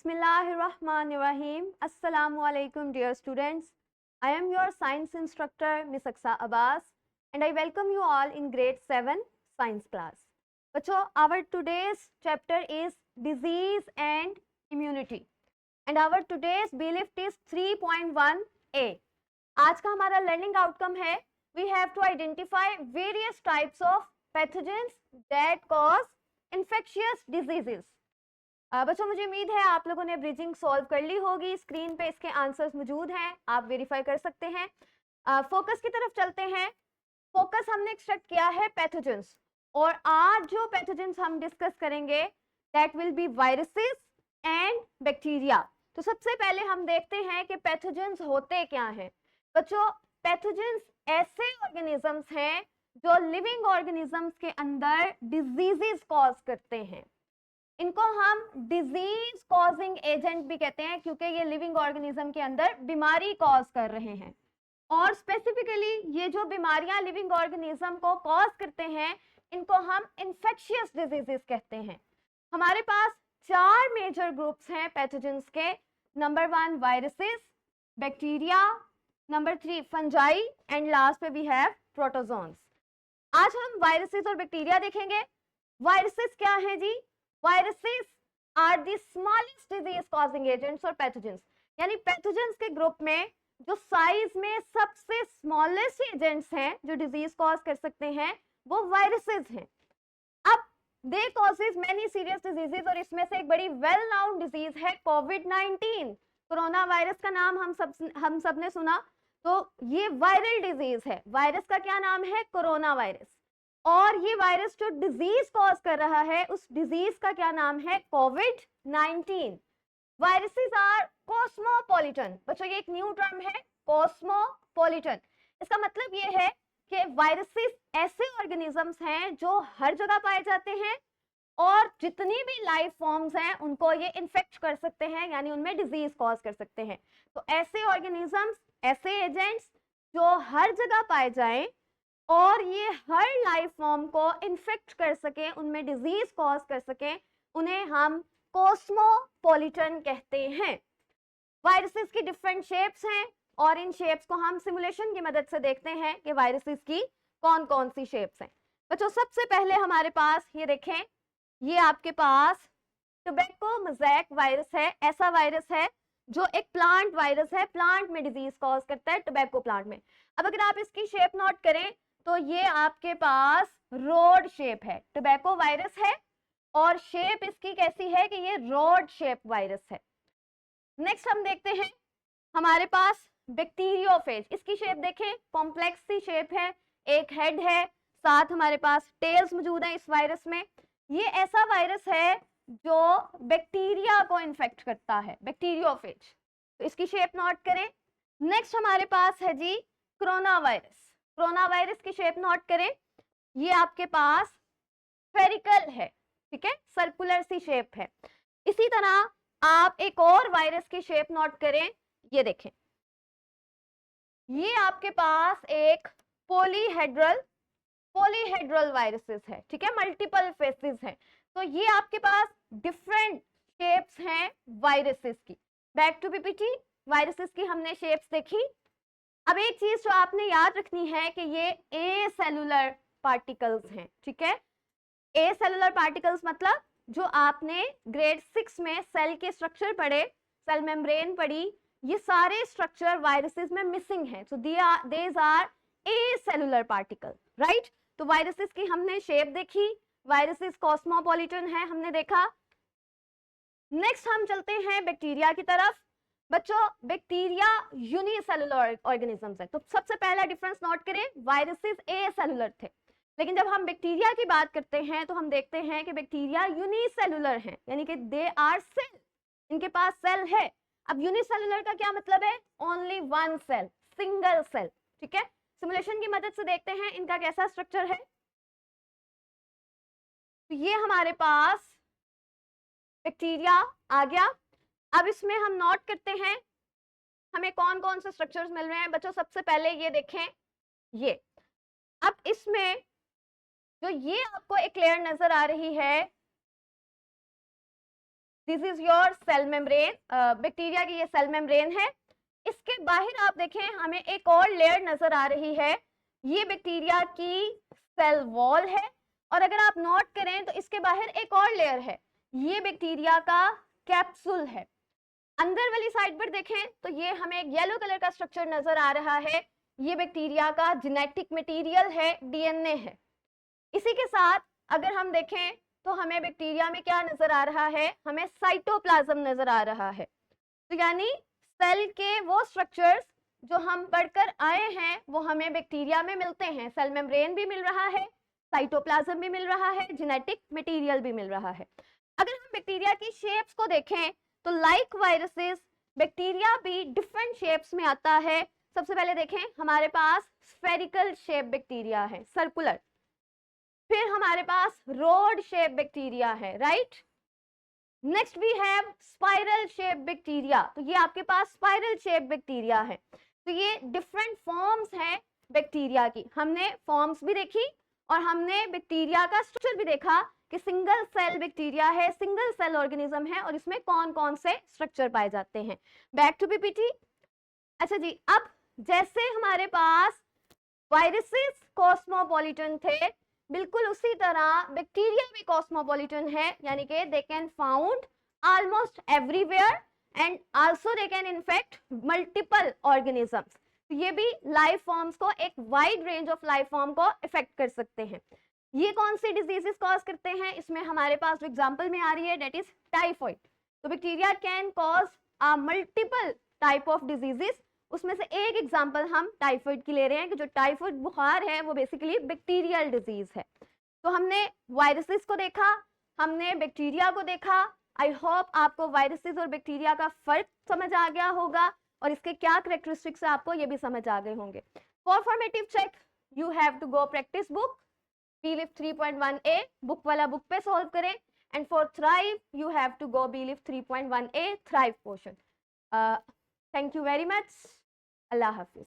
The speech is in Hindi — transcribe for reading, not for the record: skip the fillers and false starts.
Bismillahirrahmanirrahim. Assalamu alaikum dear students. I am your science instructor Miss Aksa Abbas and I welcome you all in grade 7 science class. बच्चों, our today's chapter is disease and immunity and our today's B-Lift is 3.1a. आज का हमारा learning outcome है we have to identify various types of pathogens that cause infectious diseases. बच्चों, मुझे उम्मीद है आप लोगों ने ब्रिजिंग सॉल्व कर ली होगी। स्क्रीन पे इसके आंसर्स मौजूद हैं, आप वेरीफाई कर सकते हैं। फोकस की तरफ चलते हैं। फोकस हमने एक्सट्रैक्ट किया है पैथोजेंस और आज जो पैथोजेंस हम डिस्कस करेंगे that will be viruses and bacteria. तो सबसे पहले हम देखते हैं कि पैथोजेंस होते क्या हैं। बच्चों, पैथोजेंस ऐसे ऑर्गेनिजम्स हैं जो लिविंग ऑर्गेनिजम्स के अंदर डिजीजेस कॉज करते हैं। इनको हम डिजीज कॉजिंग एजेंट भी कहते हैं क्योंकि ये लिविंग ऑर्गेनिज्म के अंदर बीमारी कॉज कर रहे हैं। और स्पेसिफिकली ये जो बीमारियां लिविंग ऑर्गेनिज्म को कॉज करते हैं इनको हम इन्फेक्शियस डिजीजेस कहते हैं। हमारे पास 4 मेजर ग्रुप्स हैं पैथोजेंस के। Number 1 viruses, bacteria, number 3 fungi and last पे वी हैव प्रोटोजोन्स। आज हम वायरसेस और बैक्टीरिया देखेंगे। वायरसेस क्या है जी? Viruses are the smallest disease causing agents और पैथोजेंस, यानी पैथोजेंस के ग्रुप में जो साइज में सबसे स्मॉलेस्ट एजेंट्स हैं जो डिजीज कॉज कर सकते हैं वो वायरसेस हैं। अब दे कॉजेज मेनी सीरियस डिजीजेस और इसमें से एक बड़ी वेल नाउन डिजीज है कोविड-19। कोरोना वायरस का नाम हम सब ने सुना, तो ये वायरल डिजीज है। वायरस का क्या नाम है? Corona virus. और ये वायरस जो डिजीज कॉज कर रहा है उस डिजीज का क्या नाम है? कोविड-19। Viruses are cosmopolitan. बच्चों, ये एक न्यू टर्म है, कॉस्मोपॉलिटन। इसका मतलब ये है कि वायरसेस ऐसे ऑर्गेनिजम्स हैं जो हर जगह पाए जाते हैं और जितनी भी लाइफ फॉर्म्स हैं उनको ये इन्फेक्ट कर सकते हैं, यानी उनमें डिजीज कॉज कर सकते हैं। तो ऐसे ऑर्गेनिजम्स, ऐसे एजेंट्स जो हर जगह पाए जाएं और ये हर लाइफ फॉर्म को इन्फेक्ट कर सके, उनमें डिजीज कॉज कर सके, उन्हें हम कॉस्मोपॉलिटन कहते हैं। वायरसेस की डिफरेंट शेप्स हैं और इन शेप्स को हम सिमुलेशन की मदद से देखते हैं कि वायरसेस की कौन कौन सी शेप्स हैं। बच्चों, सबसे पहले हमारे पास ये देखें, ये आपके पास टोबैको मोज़ेक वायरस है। ऐसा वायरस है जो एक प्लांट वायरस है, प्लांट में डिजीज कॉज करता है, टोबैको प्लांट में। अब अगर आप इसकी शेप नोट करें तो ये आपके पास रोड शेप है, टोबैको वायरस है और शेप इसकी कैसी है कि ये रोड शेप वायरस है। नेक्स्ट हम देखते हैं हमारे पास बैक्टीरियोफेज। इसकी शेप देखें, कॉम्प्लेक्स सी शेप है, एक हेड है, साथ हमारे पास टेल्स मौजूद है इस वायरस में। ये ऐसा वायरस है जो बैक्टीरिया को इन्फेक्ट करता है, बैक्टीरियोफेज। तो इसकी शेप नोट करें। नेक्स्ट हमारे पास है जी कोरोना वायरस। कोरोना वायरस की शेप नोट करें, ये आपके पास स्फेरिकल है, ठीक है, सर्कुलर सी शेप है। इसी तरह आप एक और वायरस की शेप नोट करें, ये देखें, ये आपके पास एक पॉलीहेड्रल वायरसेस है, ठीक है, मल्टीपल फेसेस है। तो ये आपके पास डिफरेंट शेप्स हैं वायरसेस की। बैक टू पीपीटी, वायरसेस की हमने शेप्स देखी। अब एक चीज जो आपने याद रखनी है कि ये ए सेलुलर पार्टिकल्स हैं, ठीक है। ए सेलुलर पार्टिकल्स मतलब जो आपने ग्रेड 6 में सेल के स्ट्रक्चर पढ़े, सेल मेम्ब्रेन पढ़ी, ये सारे स्ट्रक्चर वायरसेस में मिसिंग हैं। So these are acellular particle, right. तो वायरसेस की हमने शेप देखी, वायरसेस कॉस्मोपॉलिटन है, हमने देखा। नेक्स्ट हम चलते हैं बैक्टीरिया की तरफ। बच्चों, बैक्टीरिया यूनिसेलुलर ऑर्गेनिजम्स है। तो सबसे पहला डिफरेंस नोट करें, वायरसेस ए सेलुलर थे, लेकिन जब हम बैक्टीरिया की बात करते हैं तो हम देखते हैं कि बैक्टीरिया यूनिसेलुलर हैं, यानी कि दे आर सेल, इनके पास सेल है। अब यूनिसेलुलर का क्या मतलब है? Only one cell, single cell, ठीक है। सिमुलेशन की मदद से देखते हैं इनका कैसा स्ट्रक्चर है। तो ये हमारे पास बैक्टीरिया आ गया। अब इसमें हम नोट करते हैं हमें कौन कौन से स्ट्रक्चर्स मिल रहे हैं। बच्चों, सबसे पहले ये देखें, ये अब इसमें जो ये आपको एक लेयर नजर आ रही है this is your cell membrane, bacteria की ये सेल मेम्ब्रेन है। इसके बाहर आप देखें हमें एक और लेयर नजर आ रही है, ये बैक्टीरिया की सेल वॉल है। और अगर आप नोट करें तो इसके बाहर एक और लेयर है, ये बैक्टीरिया का कैप्सूल है। अंदर वाली साइड पर देखें तो ये हमें एक येलो कलर का स्ट्रक्चर नजर आ रहा है, ये बैक्टीरिया का जेनेटिक मटेरियल है, डीएनए है। इसी के साथ अगर हम देखें तो हमें बैक्टीरिया में क्या नजर आ रहा है, हमें साइटोप्लाज्म नजर आ रहा है। तो यानी सेल के वो स्ट्रक्चर्स जो हम पढ़कर आए हैं वो हमें बैक्टीरिया में मिलते हैं। सेल मेम्ब्रेन भी मिल रहा है, साइटोप्लाज्म भी मिल रहा है, जेनेटिक मटेरियल भी मिल रहा है। अगर हम बैक्टीरिया की शेप्स को देखें तो लाइक वायरसेस बैक्टीरिया भी डिफरेंट शेप्स में आता है। सबसे पहले देखें हमारे पास स्फेरिकल शेप बैक्टीरिया है, सर्कुलर। फिर हमारे पास रोड शेप बैक्टीरिया है, right. Next we have spiral shape bacteria, तो ये आपके पास स्पाइरल शेप बैक्टीरिया है। तो ये डिफरेंट फॉर्म्स हैं बैक्टीरिया की। हमने फॉर्म्स भी देखी और हमने बैक्टीरिया का स्ट्रक्चर भी देखा कि सिंगल सेल बैक्टीरिया है, सिंगल सेल ऑर्गेनिज्म है और इसमें कौन कौन से स्ट्रक्चर पाए जाते हैं। Back to PPT. अच्छा जी, अब जैसे हमारे पास वायरसेस कॉस्मोपॉलिटन थे, बिल्कुल उसी तरह बैक्टीरिया भी कॉस्मोपॉलिटन है, यानी कि they can found almost everywhere and also they can infect multiple organisms. तो ये भी लाइफ फॉर्म्स को, एक wide range of life form को इफेक्ट कर सकते हैं। ये कौन सी डिजीजेस कॉज करते हैं, इसमें हमारे पास जो एग्जांपल में आ रही है डेट इज टाइफॉइड। तो bacteria can cause a multiple type of diseases, उसमें से एक एग्जांपल हम टाइफॉइड की ले रहे हैं कि जो टाइफॉइड बुखार है वो बेसिकली बैक्टीरियल डिजीज है। तो हमने वायरसेस को देखा, हमने बैक्टीरिया को देखा। आई होप आपको वायरसेस और बैक्टीरिया का फर्क समझ आ गया होगा और इसके क्या कैरेक्टरिस्टिक्स है आपको ये भी समझ आ गए होंगे। For formative check you have to go practice book belief 3.1a, book वाला बुक पे सॉल्व करें। And for thrive you have to go belief 3.1a thrive portion. Thank you very much. अल्लाह हाफिज।